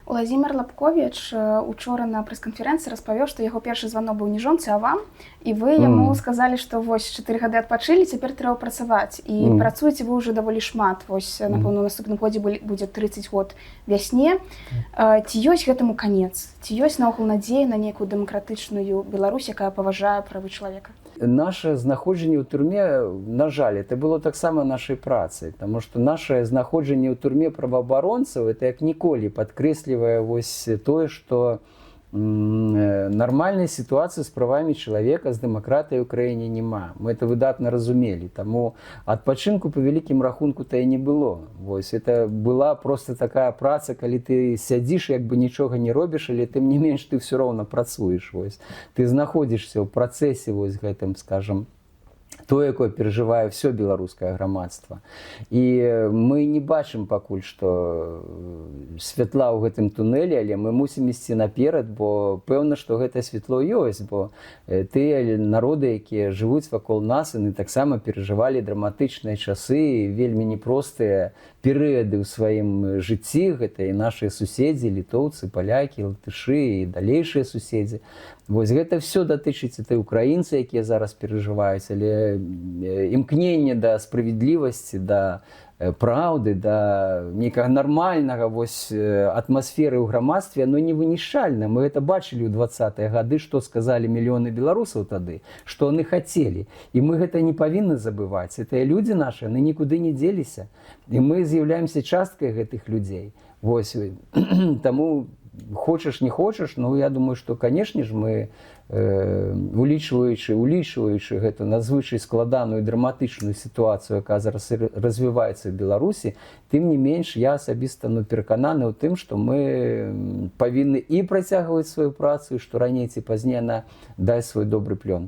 Уладзімир Лабковіч учора на прэс-канферэнцыі распавёў, што яго першы званок быў не жонцы, а вам. І вы яму сказалі, што вось 4 гады адпачылі, цяпер трэба працаваць. І працуеце вы ўжо даволі шмат. Вось, напэўна, у наступным годзе будзе 30 год вясне. Ці ёсць гэтаму канец? Ці ёсць наогул надзея на нейкую дэмакратычную Беларусь, якая паважае правы чалавека? Наше знаходжанне ў турме, на жаль, это было таксама нашай працай, таму што наше знаходжанне ў турме праваабаронцаў это як ніколі падкрэслівае вось тое, што нармальнай сітуацыі з правамі чалавека, з дэмакратыяй у краіне няма. Мы это выдатна разумелі, таму адпачынку па вялікім рахунку-то і не было. Вось это была проста такая праца, калі ты сядзіш, як бы нічога не робіш, але тым не менш ты ўсё роўна працуеш. Вось. Ты знаходзішся ў працэсе вось гэтым, скажам, то, якое перажывае ўсё беларускае грамадства. І мы не бачым пакуль што святла ў гэтым тунэлі, але мы мусім ісці наперад, бо пэўна, што гэта святло ёсць, бо тыя народы, якія жывуць вакол нас, яны таксама перажывалі драматычныя часы, вельмі непростыя перыяды ў сваім жыцці. Гэта і нашыя суседзі, літоўцы, палякі, латышы і далейшыя суседзі. Вось гэта ўсё датычыць і украінцы, якія зараз перажываюць, але імкненне да справядлівасці, да праўды, да нейкага нармальнага вось атмасферы ў грамадстве, оно не вынішчальна. Мы гэта бачылі ў 20-е гады, што сказалі мільёны беларусаў тады, што яны хацелі. І мы гэта не павінны забываць. Гэтыя людзі нашы, яны нікуды не дзеліся. І мы з'яўляемся часткай гэтых людзей. Вось. Таму хочаш, не хочаш, ну, я думаю, што, канешне ж, мы, улічваючы гэту надзвычай складаную драматычную сітуацыю, якая зараз развіваецца ў Беларусі, тым не менш, я асабіста перакананы ў тым, што мы павінны і працягваць сваю працу, і што раней ці пазней яна дасць свой добры плён.